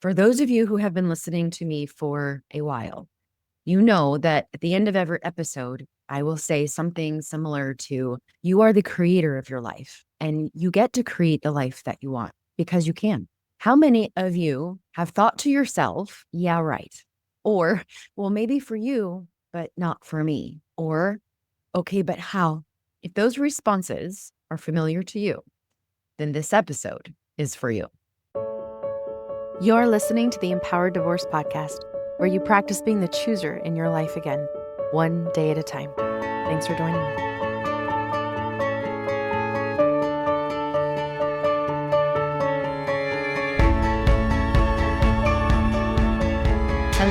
For those of you who have been listening to me for a while, you know that at the end of every episode, I will say something similar to, you are the creator of your life and you get to create the life that you want because you can. How many of you have thought to yourself, yeah, right? Or, well, maybe for you, but not for me. Or, okay, but how? If those responses are familiar to you, then this episode is for you. You're listening to the Empowered Divorce Podcast, where you practice being the chooser in your life again, one day at a time. Thanks for joining me.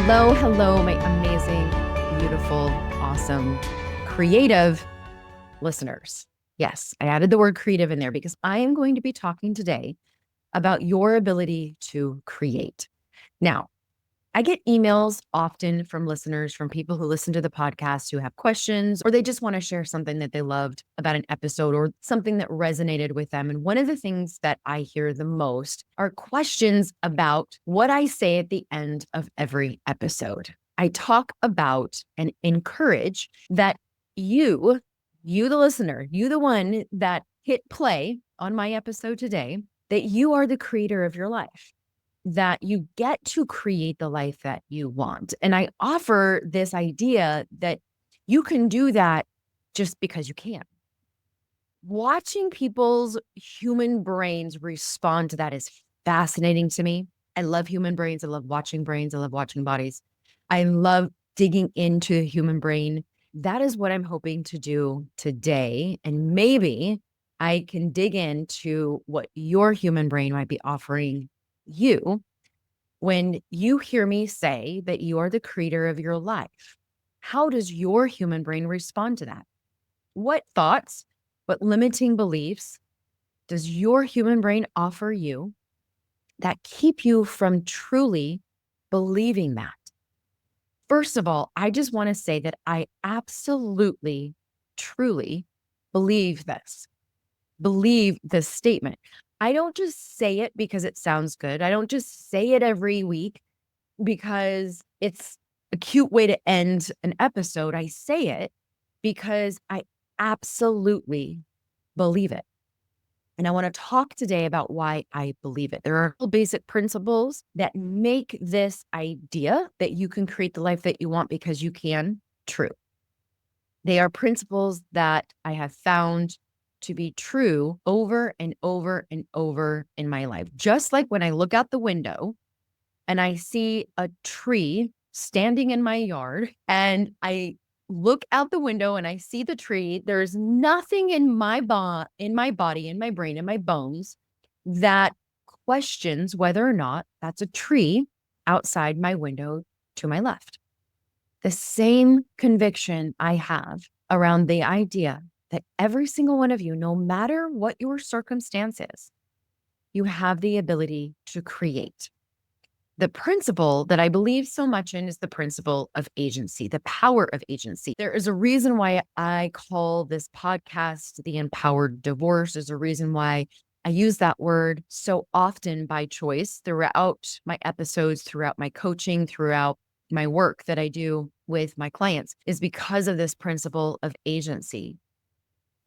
Hello, my amazing, beautiful, awesome, creative listeners. Yes, I added the word creative in there because I am going to be talking today about your ability to create. Now, I get emails often from listeners, from people who listen to the podcast who have questions, or they just want to share something that they loved about an episode or something that resonated with them. And one of the things that I hear the most are questions about what I say at the end of every episode. I talk about and encourage that you, the listener, you, the one that hit play on my episode today, that you are the creator of your life, that you get to create the life that you want. And I offer this idea that you can do that just because you can. Watching people's human brains respond to that is fascinating to me. I love human brains. I love watching brains. I love watching bodies. I love digging into the human brain. That is what I'm hoping to do today. And maybe I can dig into what your human brain might be offering you when you hear me say that you are the creator of your life. How does your human brain respond to that? What thoughts, what limiting beliefs does your human brain offer you that keep you from truly believing that? First of all, I just want to say that I absolutely, truly believe this statement. I don't just say it because it sounds good. I don't just say it every week because it's a cute way to end an episode. I say it because I absolutely believe it. And I want to talk today about why I believe it. There are basic principles that make this idea that you can create the life that you want because you can true. They are principles that I have found to be true over and over and over in my life. Just like when I look out the window and I see a tree standing in my yard and I look out the window and I see the tree, there's nothing in my body, in my brain, in my bones that questions whether or not that's a tree outside my window to my left. The same conviction I have around the idea that every single one of you, no matter what your circumstances, you have the ability to create. The principle that I believe so much in is the principle of agency, the power of agency. There is a reason why I call this podcast the Empowered Divorce. There's a reason why I use that word so often by choice throughout my episodes, throughout my coaching, throughout my work that I do with my clients, is because of this principle of agency.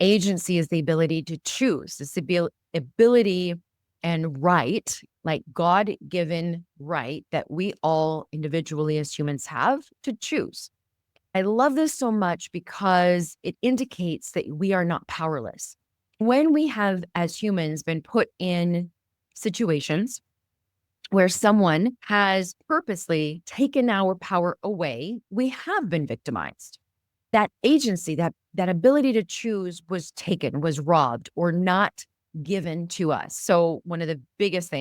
Agency is the ability to choose. It's the ability and right, like God-given right that we all individually as humans have to choose. I love this so much because it indicates that we are not powerless. When we have, as humans, been put in situations where someone has purposely taken our power away, we have been victimized. That agency, that ability to choose was taken, was robbed, or not given to us. So one of the biggest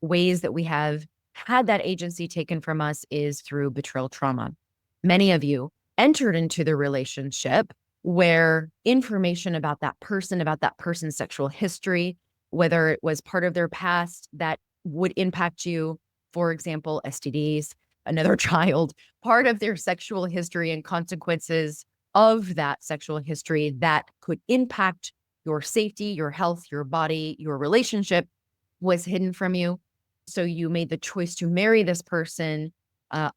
ways that we have had that agency taken from us is through betrayal trauma. Many of you entered into the relationship where information about that person's sexual history, whether it was part of their past that would impact you, for example, STDs, another child, part of their sexual history and consequences of that sexual history that could impact your safety, your health, your body, your relationship, was hidden from you. So you made the choice to marry this person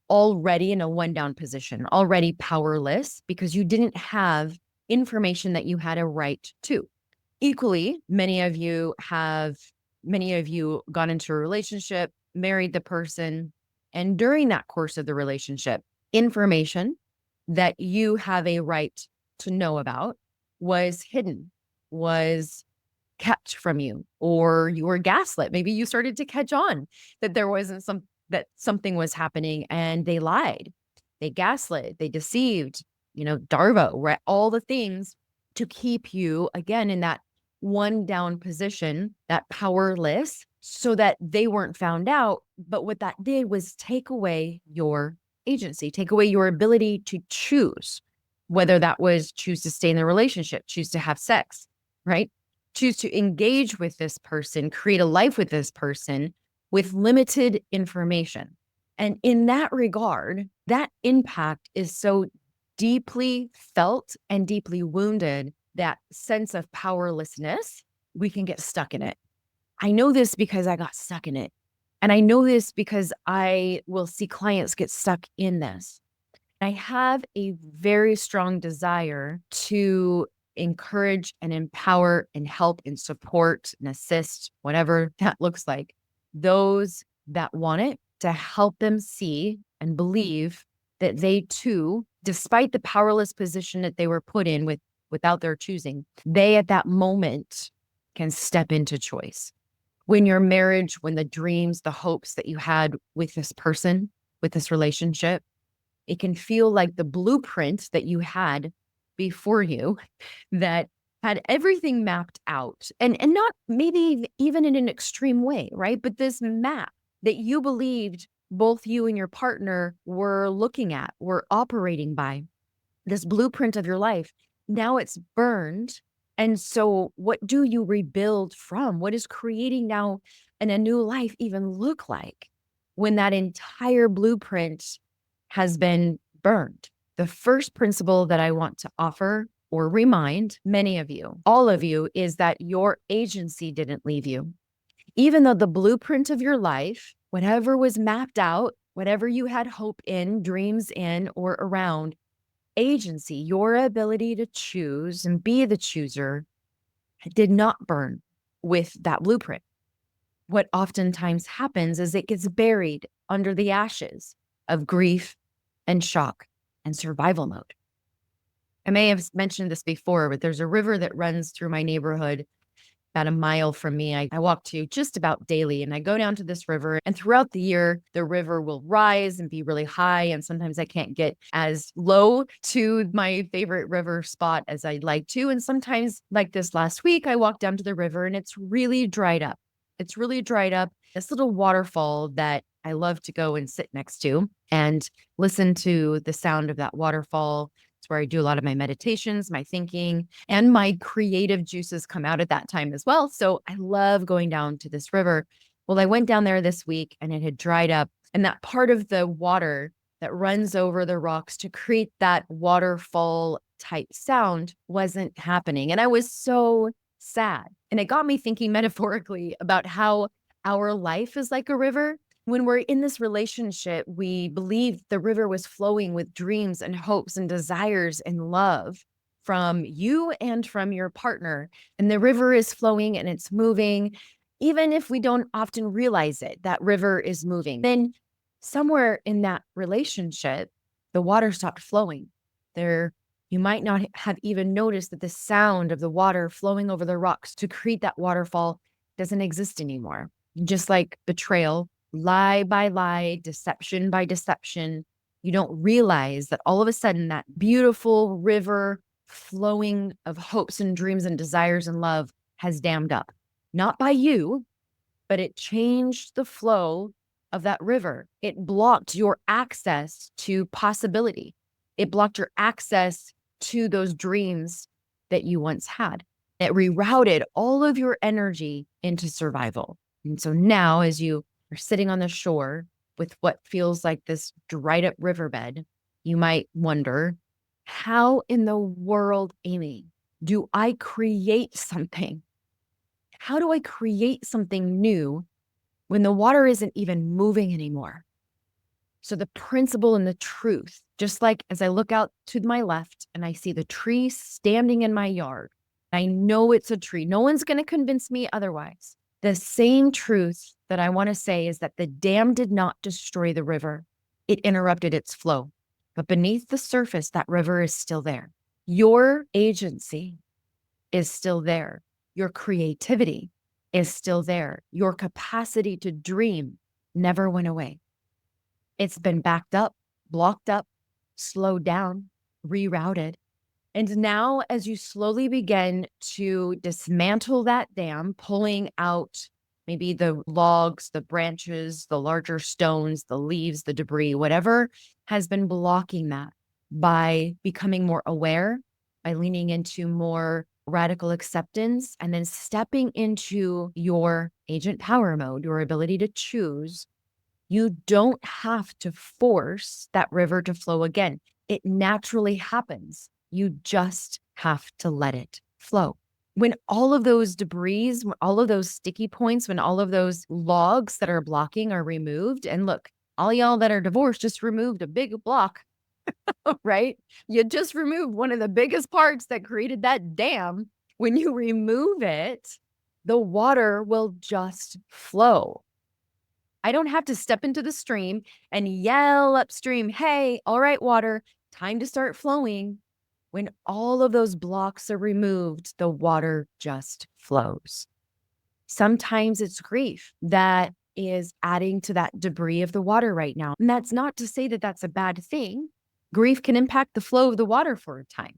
already in a one down position, already powerless because you didn't have information that you had a right to. Equally, many of you got into a relationship, married the person, and during that course of the relationship, information that you have a right to know about was hidden, was kept from you, or you were gaslit. Maybe you started to catch on that there wasn't that something was happening and they lied, they gaslit, they deceived, Darvo, right? All the things to keep you again in that one down position, that powerless, so that they weren't found out. But what that did was take away your agency, take away your ability to choose, whether that was choose to stay in the relationship, choose to have sex, right? Choose to engage with this person, create a life with this person with limited information. And in that regard, that impact is so deeply felt and deeply wounded, that sense of powerlessness, we can get stuck in it. I know this because I got stuck in it. And I know this because I will see clients get stuck in this. I have a very strong desire to encourage and empower and help and support and assist, whatever that looks like, those that want it, to help them see and believe that they too, despite the powerless position that they were put in without their choosing, they at that moment can step into choice. When your marriage, when the dreams, the hopes that you had with this person, with this relationship, it can feel like the blueprint that you had before you that had everything mapped out, and not maybe even in an extreme way, right? But this map that you believed both you and your partner were looking at, were operating by, this blueprint of your life, now it's burned. And so what do you rebuild from? What is creating now and a new life even look like when that entire blueprint has been burned? The first principle that I want to offer or remind many of you, all of you, is that your agency didn't leave you. Even though the blueprint of your life, whatever was mapped out, whatever you had hope in, dreams in, or around, agency, your ability to choose and be the chooser, did not burn with that blueprint. What oftentimes happens is it gets buried under the ashes of grief and shock and survival mode. I may have mentioned this before, but there's a river that runs through my neighborhood about a mile from me. I walk to just about daily, and I go down to this river, and throughout the year, the river will rise and be really high. And sometimes I can't get as low to my favorite river spot as I'd like to. And sometimes, like this last week, I walked down to the river and it's really dried up. It's really dried up. This little waterfall that I love to go and sit next to and listen to the sound of that waterfall. It's where I do a lot of my meditations, my thinking, and my creative juices come out at that time as well. So I love going down to this river. Well, I went down there this week and it had dried up, and that part of the water that runs over the rocks to create that waterfall type sound wasn't happening. And I was so sad. And it got me thinking metaphorically about how our life is like a river. When we're in this relationship, we believe the river was flowing with dreams and hopes and desires and love from you and from your partner. And the river is flowing and it's moving. Even if we don't often realize it, that river is moving. Then somewhere in that relationship, the water stopped flowing. You might not have even noticed that the sound of the water flowing over the rocks to create that waterfall doesn't exist anymore. Just like betrayal, lie by lie, deception by deception, you don't realize that all of a sudden that beautiful river flowing of hopes and dreams and desires and love has dammed up. Not by you, but it changed the flow of that river. It blocked your access to possibility. It blocked your access to those dreams that you once had. It rerouted all of your energy into survival. And so now, as you are sitting on the shore with what feels like this dried up riverbed, you might wonder, how in the world, Amie, do I create something? How do I create something new when the water isn't even moving anymore. So the principle and the truth, just like as I look out to my left and I see the tree standing in my yard, I know it's a tree. No one's going to convince me otherwise. The same truth that I want to say is that the dam did not destroy the river. It interrupted its flow. But beneath the surface, that river is still there. Your agency is still there. Your creativity is still there. Your capacity to dream never went away. It's been backed up, blocked up, slowed down, rerouted. And now, as you slowly begin to dismantle that dam, pulling out maybe the logs, the branches, the larger stones, the leaves, the debris, whatever has been blocking that, by becoming more aware, by leaning into more radical acceptance, and then stepping into your agent power mode, your ability to choose, you don't have to force that river to flow again. It naturally happens. You just have to let it flow. When all of those debris, when all of those sticky points, when all of those logs that are blocking are removed, and look, all y'all that are divorced just removed a big block, right? You just removed one of the biggest parts that created that dam. When you remove it, the water will just flow. I don't have to step into the stream and yell upstream, hey, all right, water, time to start flowing. When all of those blocks are removed, the water just flows. Sometimes it's grief that is adding to that debris of the water right now. And that's not to say that that's a bad thing. Grief can impact the flow of the water for a time.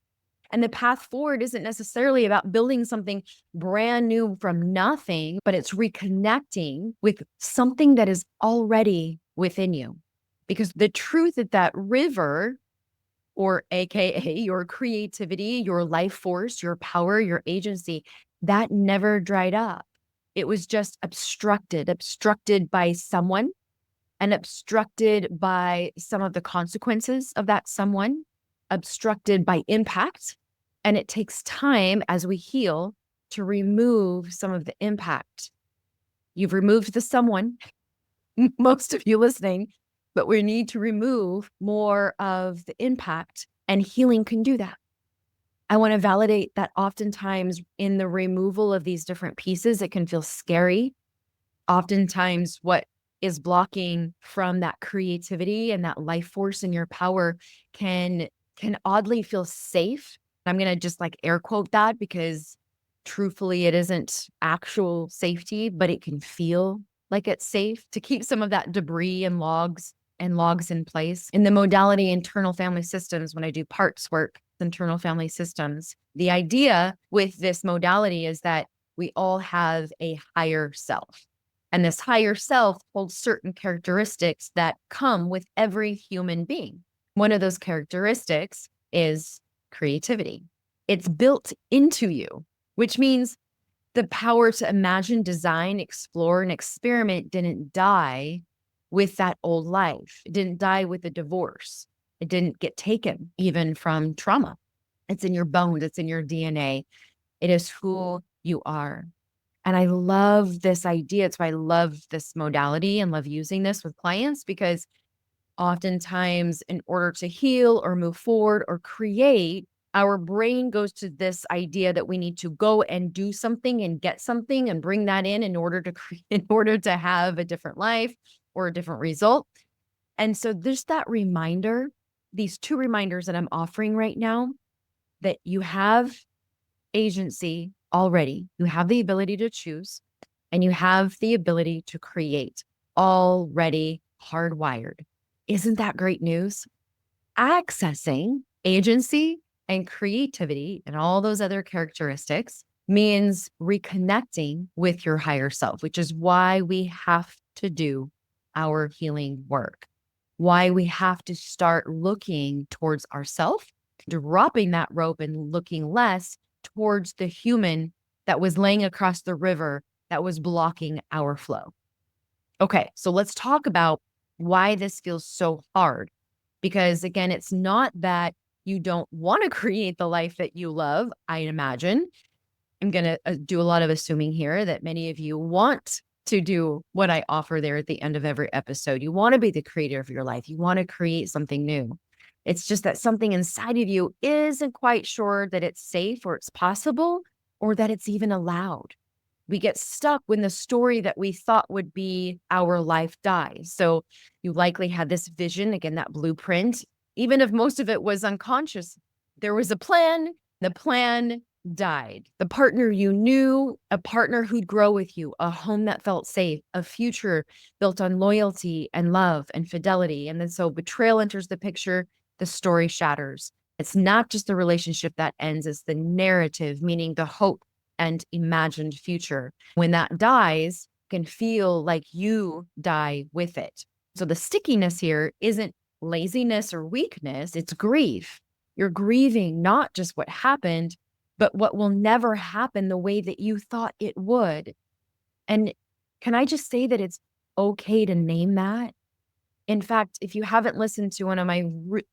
And the path forward isn't necessarily about building something brand new from nothing, but it's reconnecting with something that is already within you. Because the truth that that river, or AKA your creativity, your life force, your power, your agency, that never dried up. It was just obstructed by someone, and obstructed by some of the consequences of that someone, obstructed by impact. And it takes time as we heal to remove some of the impact. You've removed the someone, most of you listening, but we need to remove more of the impact, and healing can do that. I want to validate that oftentimes in the removal of these different pieces, it can feel scary. Oftentimes what is blocking from that creativity and that life force and your power can oddly feel safe. I'm going to just like air quote that, because truthfully, it isn't actual safety, but it can feel like it's safe to keep some of that debris and logs in place. In the modality internal family systems, when I do parts work, internal family systems, the idea with this modality is that we all have a higher self. And this higher self holds certain characteristics that come with every human being. One of those characteristics is creativity. It's built into you, which means the power to imagine, design, explore, and experiment didn't die with that old life. It didn't die with a divorce. It didn't get taken even from trauma. It's in your bones. It's in your DNA. It is who you are. And I love this idea. It's why I love this modality and love using this with clients, because oftentimes in order to heal or move forward or create, our brain goes to this idea that we need to go and do something and get something and bring that in order to in order to have a different life or a different result. And so there's that reminder, these two reminders that I'm offering right now, that you have agency already. You have the ability to choose, and you have the ability to create, already hardwired. Isn't that great news? Accessing agency and creativity and all those other characteristics means reconnecting with your higher self, which is why we have to do our healing work, why we have to start looking towards ourself, dropping that rope and looking less towards the human that was laying across the river that was blocking our flow. Okay, so let's talk about why this feels so hard. Because again, it's not that you don't want to create the life that you love, I imagine. I'm going to do a lot of assuming here that many of you want to do what I offer there at the end of every episode. You want to be the creator of your life. You want to create something new. It's just that something inside of you isn't quite sure that it's safe or it's possible or that it's even allowed. We get stuck when the story that we thought would be our life dies. So you likely had this vision, again, that blueprint, even if most of it was unconscious. There was a plan, the plan died. The partner you knew, a partner who'd grow with you, a home that felt safe, a future built on loyalty and love and fidelity. And then so betrayal enters the picture, the story shatters. It's not just the relationship that ends, it's the narrative, meaning the hope and imagined future. When that dies, can feel like you die with it. So the stickiness here isn't laziness or weakness, it's grief. You're grieving not just what happened, but what will never happen the way that you thought it would. And can I just say that it's okay to name that? In fact, if you haven't listened to one of my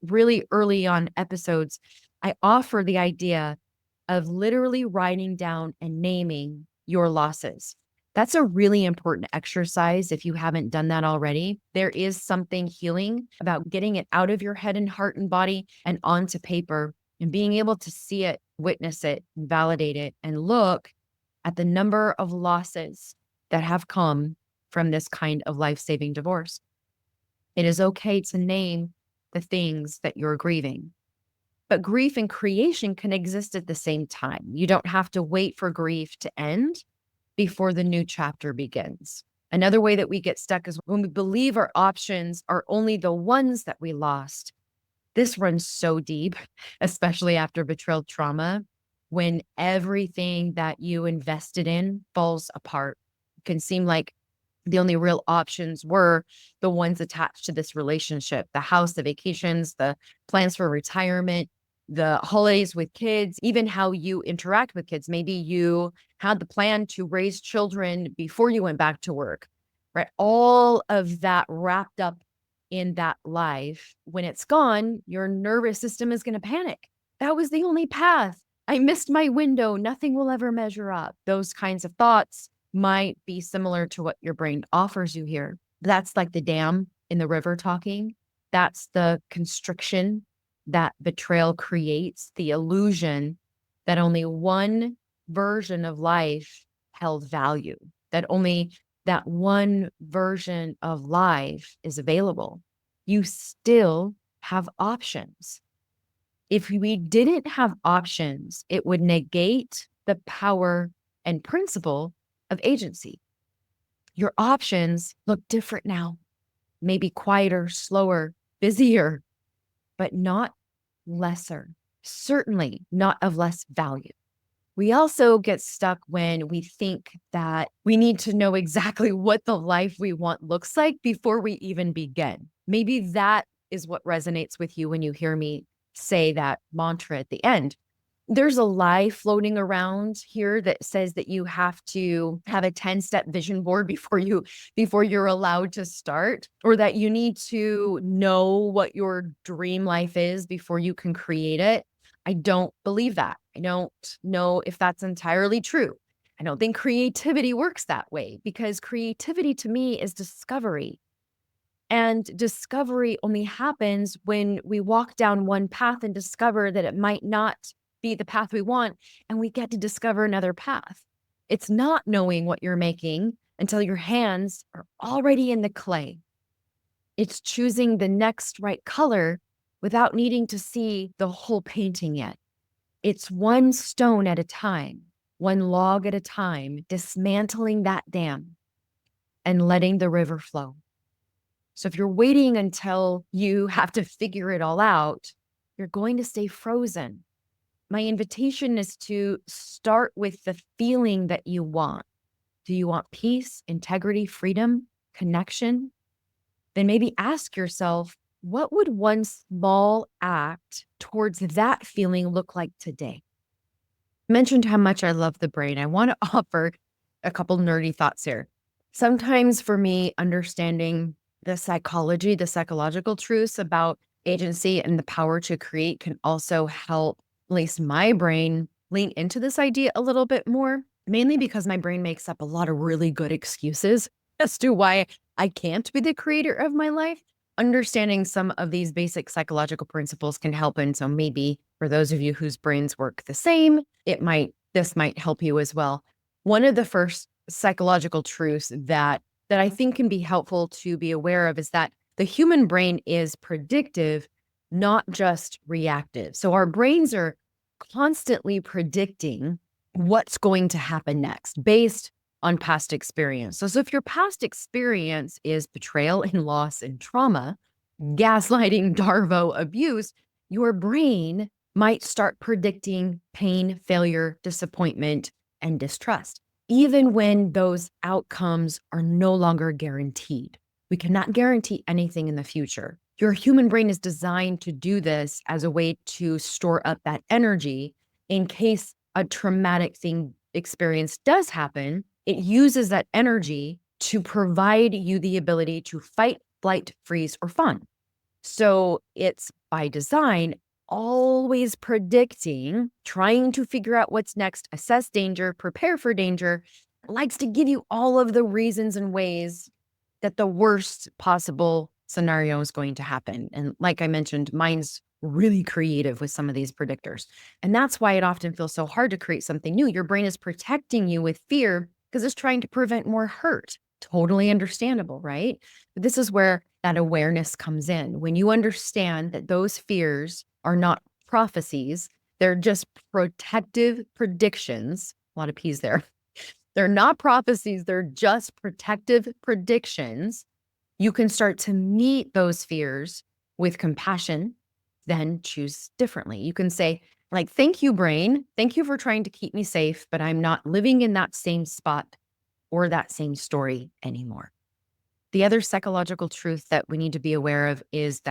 really early on episodes, I offer the idea of literally writing down and naming your losses. That's a really important exercise if you haven't done that already. There is something healing about getting it out of your head and heart and body and onto paper and being able to see it, witness it, validate it, and look at the number of losses that have come from this kind of life-saving divorce. It is okay to name the things that you're grieving. But grief and creation can exist at the same time. You don't have to wait for grief to end before the new chapter begins. Another way that we get stuck is when we believe our options are only the ones that we lost. This runs so deep, especially after betrayal trauma, when everything that you invested in falls apart. It can seem like the only real options were the ones attached to this relationship, the house, the vacations, the plans for retirement, the holidays with kids, even how you interact with kids. Maybe you had the plan to raise children before you went back to work, right? All of that wrapped up in that life. When it's gone, your nervous system is going to panic. That was the only path. I missed my window. Nothing will ever measure up. Those kinds of thoughts might be similar to what your brain offers you here. That's like the dam in the river talking. That's the constriction that betrayal creates, the illusion that only one version of life held value, that only that one version of life is available. You still have options. If we didn't have options, it would negate the power and principle of agency. Your options look different now, maybe quieter, slower, busier, but not lesser, certainly not of less value. We also get stuck when we think that we need to know exactly what the life we want looks like before we even begin. Maybe that is what resonates with you when you hear me say that mantra at the end. There's a lie floating around here that says that you have to have a 10-step vision board before you're allowed to start, or that you need to know what your dream life is before you can create it. I don't believe that. I don't know if that's entirely true. I don't think creativity works that way, because creativity to me is discovery. And discovery only happens when we walk down one path and discover that it might not be the path we want, and we get to discover another path. It's not knowing what you're making until your hands are already in the clay. It's choosing the next right color without needing to see the whole painting yet. It's one stone at a time, one log at a time, dismantling that dam and letting the river flow. So if you're waiting until you have to figure it all out, you're going to stay frozen. My invitation is to start with the feeling that you want. Do you want peace, integrity, freedom, connection? Then maybe ask yourself, what would one small act towards that feeling look like today? I mentioned how much I love the brain. I want to offer a couple nerdy thoughts here. Sometimes for me, understanding the psychology, the psychological truths about agency and the power to create can also help, at least my brain, lean into this idea a little bit more. mainly because my brain makes up a lot of really good excuses as to why I can't be the creator of my life. Understanding some of these basic psychological principles can help. And so maybe for those of you whose brains work the same, this might help you as well. One of the first psychological truths that I think can be helpful to be aware of is that the human brain is predictive, not just reactive. So our brains are constantly predicting what's going to happen next based on past experience. So if your past experience is betrayal and loss and trauma, gaslighting, Darvo, abuse, your brain might start predicting pain, failure, disappointment, and distrust, even when those outcomes are no longer guaranteed. We cannot guarantee anything in the future. Your human brain is designed to do this as a way to store up that energy in case a traumatic thing experience does happen. It uses that energy to provide you the ability to fight, flight, freeze, or fawn. So it's by design always predicting, trying to figure out what's next, assess danger, prepare for danger. It likes to give you all of the reasons and ways that the worst possible scenario is going to happen. And like I mentioned, mine's really creative with some of these predictors. And that's why it often feels so hard to create something new. Your brain is protecting you with fear because it's trying to prevent more hurt. Totally understandable, right? But this is where that awareness comes in. When you understand that those fears are not prophecies, they're just protective predictions. A lot of P's there. They're not prophecies, they're just protective predictions. You can start to meet those fears with compassion, then choose differently. You can say, like, thank you, brain. Thank you for trying to keep me safe, but I'm not living in that same spot or that same story anymore. The other psychological truth that we need to be aware of is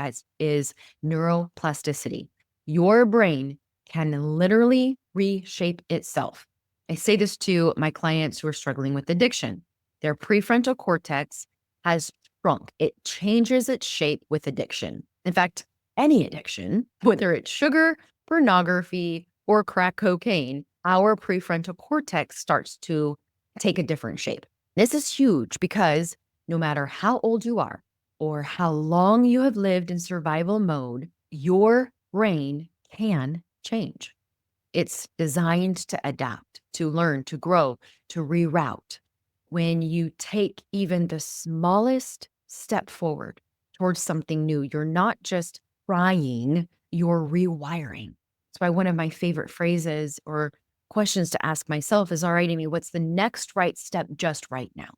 neuroplasticity. Your brain can literally reshape itself. I say this to my clients who are struggling with addiction. Their prefrontal cortex has shrunk. It changes its shape with addiction. In fact, any addiction, whether it's sugar, pornography, or crack cocaine, our prefrontal cortex starts to take a different shape. This is huge because no matter how old you are or how long you have lived in survival mode, your brain can change. It's designed to adapt, to learn, to grow, to reroute. When you take even the smallest step forward towards something new, you're not just trying, you're rewiring. That's why one of my favorite phrases or questions to ask myself is, all right, Amie, what's the next right step just right now?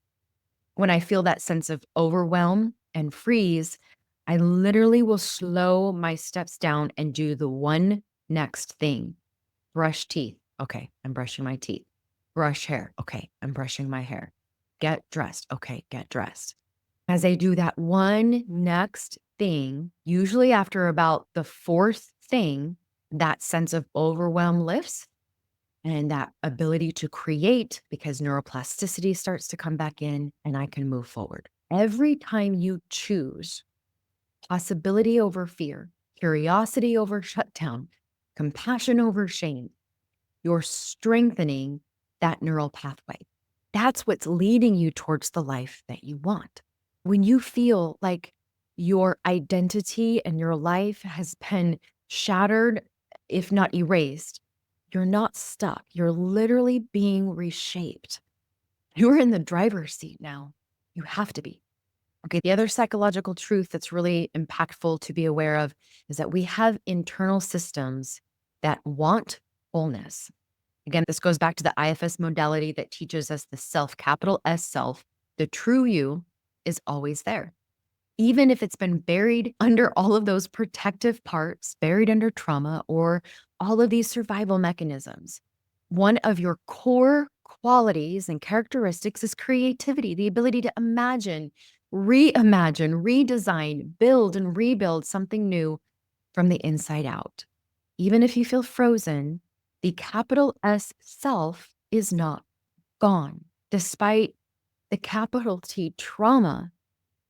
When I feel that sense of overwhelm and freeze, I literally will slow my steps down and do the one next thing. Brush teeth. Okay, I'm brushing my teeth. Brush hair. Okay, I'm brushing my hair. Get dressed. Okay, get dressed. As I do that one next thing, usually after about the fourth thing, that sense of overwhelm lifts and that ability to create, because neuroplasticity starts to come back in and I can move forward. Every time you choose possibility over fear, curiosity over shutdown, compassion over shame, you're strengthening that neural pathway. That's what's leading you towards the life that you want. When you feel like your identity and your life has been shattered, if not erased, you're not stuck. You're literally being reshaped. You're in the driver's seat now. You have to be. Okay, the other psychological truth that's really impactful to be aware of is that we have internal systems that want wholeness. Again, this goes back to the IFS modality that teaches us the self, capital S self. The true you is always there. Even if it's been buried under all of those protective parts, buried under trauma or all of these survival mechanisms, one of your core qualities and characteristics is creativity, the ability to imagine, reimagine, redesign, build, and rebuild something new from the inside out. Even if you feel frozen, the capital S self is not gone. Despite the capital T trauma,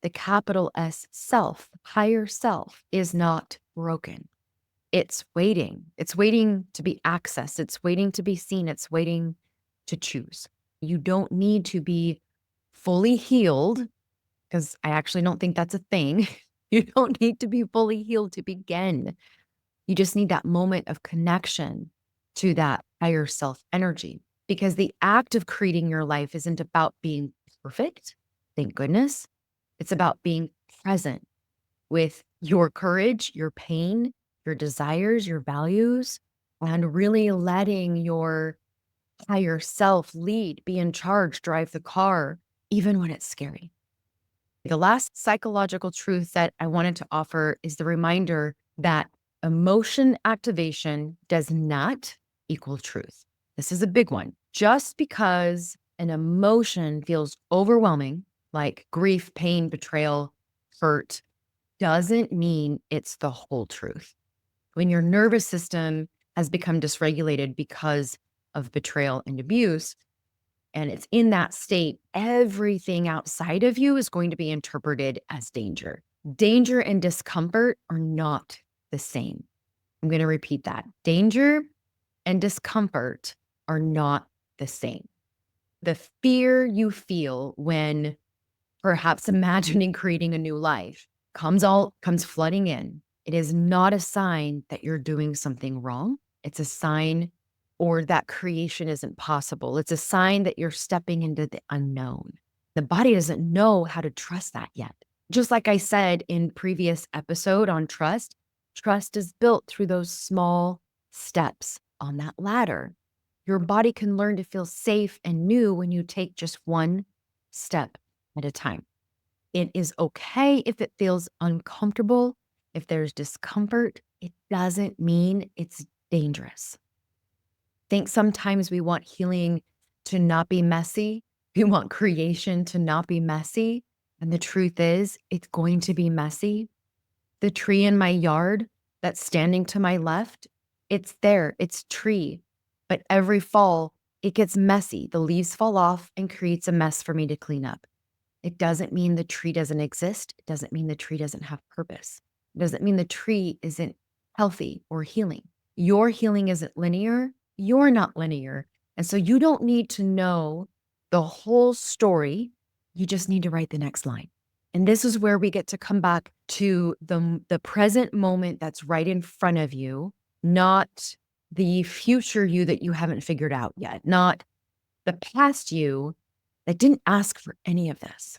the capital S self, higher self, is not broken. It's waiting. It's waiting to be accessed. It's waiting to be seen. It's waiting to choose. You don't need to be fully healed, because I actually don't think that's a thing. You don't need to be fully healed to begin. You just need that moment of connection to that higher self energy, because the act of creating your life isn't about being perfect. Thank goodness. It's about being present with your courage, your pain, your desires, your values, and really letting your higher self lead, be in charge, drive the car, even when it's scary. The last psychological truth that I wanted to offer is the reminder that emotion activation does not equal truth. This is a big one. Just because an emotion feels overwhelming, like grief, pain, betrayal, hurt, doesn't mean it's the whole truth. When your nervous system has become dysregulated because of betrayal and abuse, and it's in that state, everything outside of you is going to be interpreted as danger. Danger and discomfort are not the same. I'm going to repeat that. Danger and discomfort are not the same. The fear you feel when perhaps imagining creating a new life comes flooding in. It is not a sign that you're doing something wrong. It's a sign or that creation isn't possible. It's a sign that you're stepping into the unknown. The body doesn't know how to trust that yet. Just like I said in previous episode on trust is built through those small steps on that ladder. Your body can learn to feel safe and new when you take just one step at a time. It is okay if it feels uncomfortable, if there's discomfort. It doesn't mean it's dangerous. I think sometimes we want healing to not be messy. We want creation to not be messy. And the truth is, it's going to be messy. The tree in my yard that's standing to my left, it's there, it's tree. But every fall, it gets messy. The leaves fall off and creates a mess for me to clean up. It doesn't mean the tree doesn't exist. It doesn't mean the tree doesn't have purpose. It doesn't mean the tree isn't healthy or healing. Your healing isn't linear. You're not linear. And so you don't need to know the whole story. You just need to write the next line. And this is where we get to come back to the present moment that's right in front of you, not the future you that you haven't figured out yet, not the past you that didn't ask for any of this.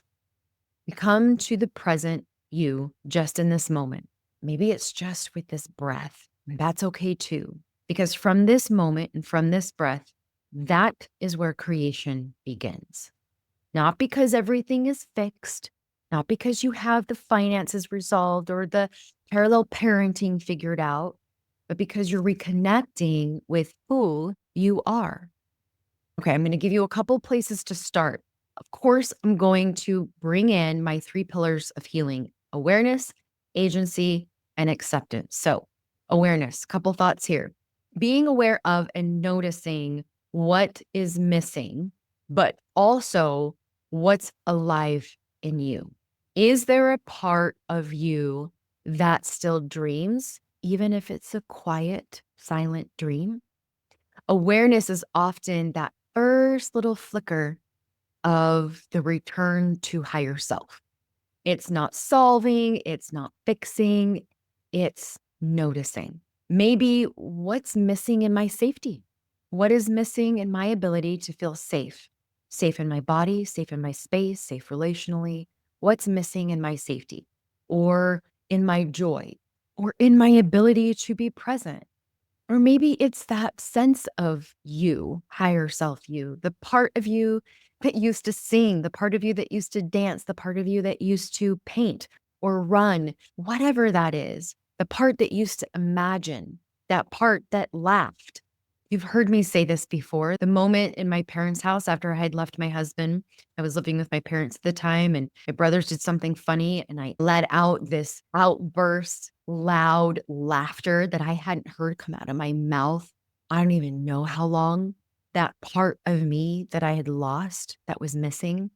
You come to the present you just in this moment. Maybe it's just with this breath. That's okay too. Because from this moment and from this breath, that is where creation begins. Not because everything is fixed, not because you have the finances resolved or the parallel parenting figured out, but because you're reconnecting with who you are. Okay, I'm going to give you a couple places to start. Of course, I'm going to bring in my 3 pillars of healing: awareness, agency, and acceptance. So, awareness, couple thoughts here. Being aware of and noticing what is missing, but also what's alive in you. Is there a part of you that still dreams, even if it's a quiet, silent dream? Awareness is often that first little flicker of the return to higher self. It's not solving, it's not fixing, it's noticing. Maybe what's missing in my safety? What is missing in my ability to feel safe? Safe in my body, safe in my space, safe relationally. What's missing in my safety or in my joy or in my ability to be present? Or maybe it's that sense of you, higher self you, the part of you that used to sing, the part of you that used to dance, the part of you that used to paint or run, whatever that is, the part that used to imagine, that part that laughed. You've heard me say this before. The moment in my parents' house after I had left my husband, I was living with my parents at the time, and my brothers did something funny, and I let out this outburst, loud laughter that I hadn't heard come out of my mouth. I don't even know how long. That part of me that I had lost, that was missing.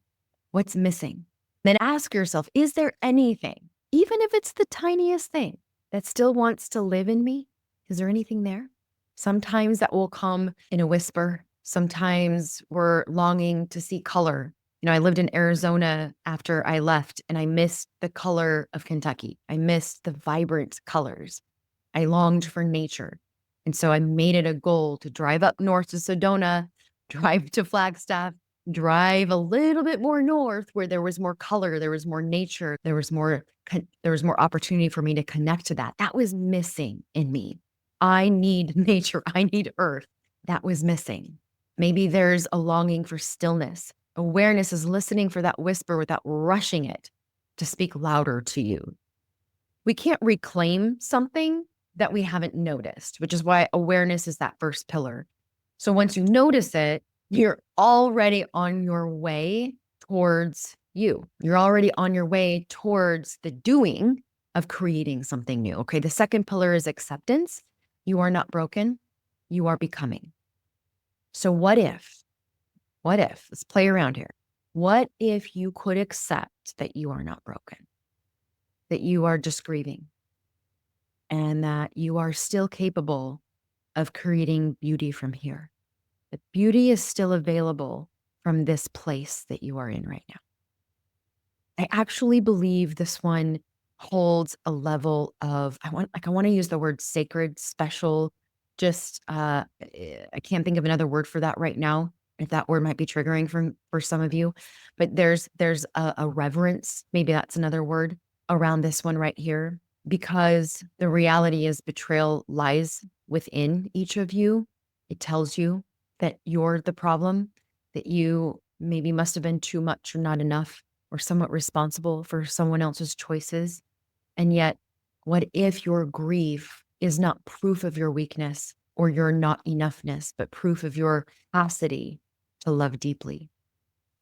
What's missing? Then ask yourself, is there anything, even if it's the tiniest thing, that still wants to live in me? Is there anything there? Sometimes that will come in a whisper. Sometimes we're longing to see color. I lived in Arizona after I left, and I missed the color of Kentucky. I missed the vibrant colors. I longed for nature. And so I made it a goal to drive up north to Sedona, drive to Flagstaff, drive a little bit more north where there was more color, there was more nature, there was more opportunity for me to connect to that. That was missing in me. I need nature. I need earth. That was missing. Maybe there's a longing for stillness. Awareness is listening for that whisper without rushing it to speak louder to you. We can't reclaim something that we haven't noticed, which is why awareness is that first pillar. So once you notice it, you're already on your way towards you. You're already on your way towards the doing of creating something new. Okay. The second pillar is acceptance. You are not broken. You are becoming. So let's play around here. What if you could accept that you are not broken, that you are just grieving, and that you are still capable of creating beauty from here? The beauty is still available from this place that you are in right now. I actually believe this one holds a level of, I want to use the word sacred, special, just I can't think of another word for that right now. If that word might be triggering for some of you, but there's a reverence, maybe that's another word around this one right here, because the reality is betrayal lies within each of you. It tells you that you're the problem, that you maybe must have been too much or not enough, or somewhat responsible for someone else's choices. And yet, what if your grief is not proof of your weakness or your not enoughness, but proof of your capacity to love deeply?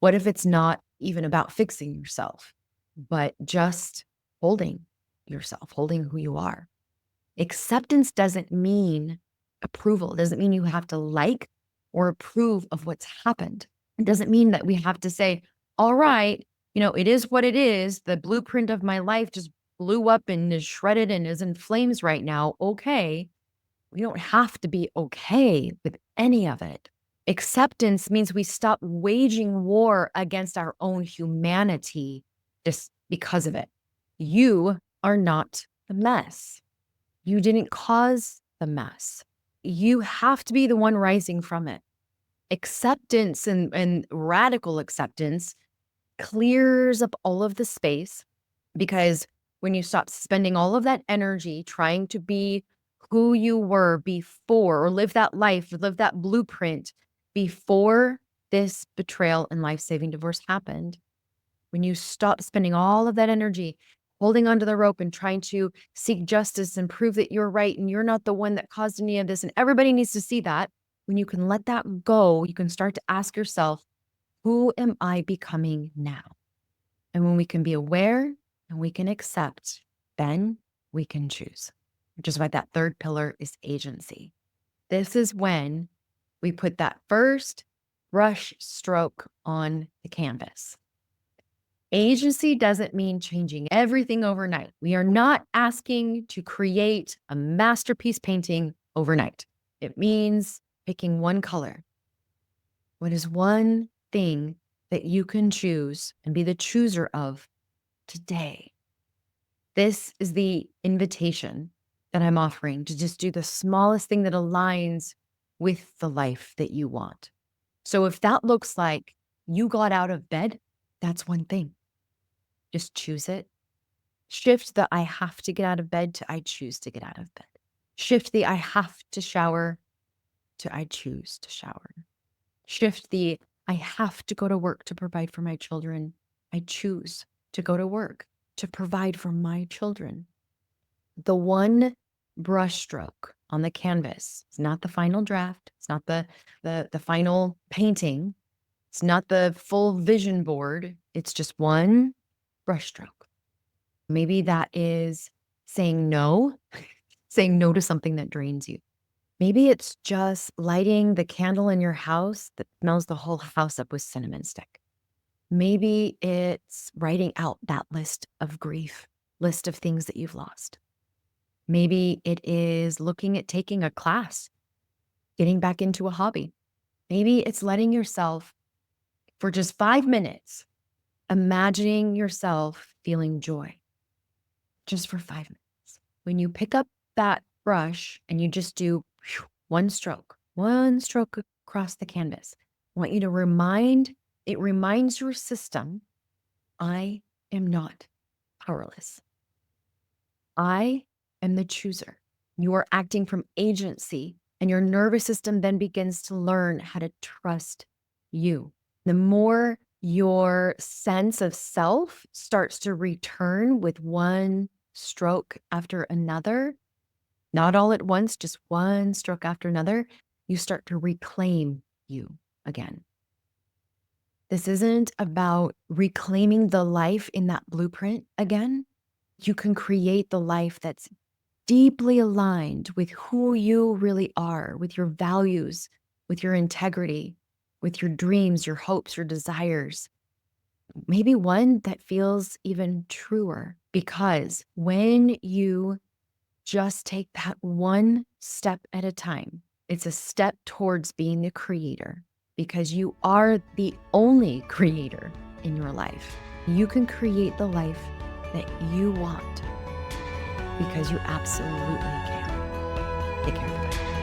What if it's not even about fixing yourself, but just holding yourself, holding who you are? Acceptance doesn't mean approval. It doesn't mean you have to like or approve of what's happened. It doesn't mean that we have to say, all right, it is what it is. The blueprint of my life just blew up and is shredded and is in flames right now. Okay. We don't have to be okay with any of it. Acceptance means we stop waging war against our own humanity just because of it. You are not the mess. You didn't cause the mess. You have to be the one rising from it. Acceptance and radical acceptance clears up all of the space, because when you stop spending all of that energy trying to be who you were before, or live that life, live that blueprint before this betrayal and life-saving divorce happened, when you stop spending all of that energy holding onto the rope and trying to seek justice and prove that you're right and you're not the one that caused any of this, and everybody needs to see that, when you can let that go, you can start to ask yourself, who am I becoming now? And when we can be aware and we can accept, then we can choose, which is why that third pillar is agency. This is when we put that first brush stroke on the canvas. Agency doesn't mean changing everything overnight. We are not asking to create a masterpiece painting overnight. It means picking one color. What is one thing that you can choose and be the chooser of today? This is the invitation that I'm offering, to just do the smallest thing that aligns with the life that you want. So if that looks like you got out of bed, that's one thing. Just choose it. Shift the I have to get out of bed to I choose to get out of bed. Shift the I have to shower to I choose to shower. Shift the I have to go to work to provide for my children. I choose to go to work to provide for my children. The one brushstroke on the canvas. It's not the final draft. It's not the final painting. It's not the full vision board. It's just one brushstroke. Maybe that is saying no to something that drains you. Maybe it's just lighting the candle in your house that smells the whole house up with cinnamon stick. Maybe it's writing out that list of grief, list of things that you've lost. Maybe it is looking at taking a class, getting back into a hobby. Maybe it's letting yourself, for just 5 minutes, imagining yourself feeling joy, just for 5 minutes. When you pick up that brush and you just do one stroke across the canvas, I want you to reminds your system, I am not powerless. I am the chooser. You are acting from agency, and your nervous system then begins to learn how to trust you. The more your sense of self starts to return with one stroke after another, not all at once, just one stroke after another, you start to reclaim you again. This isn't about reclaiming the life in that blueprint again. You can create the life that's deeply aligned with who you really are, with your values, with your integrity, with your dreams, your hopes, your desires. Maybe one that feels even truer, because when you just take that one step at a time, it's a step towards being the creator, because you are the only creator in your life. You can create the life that you want, because you absolutely can. Take care of it.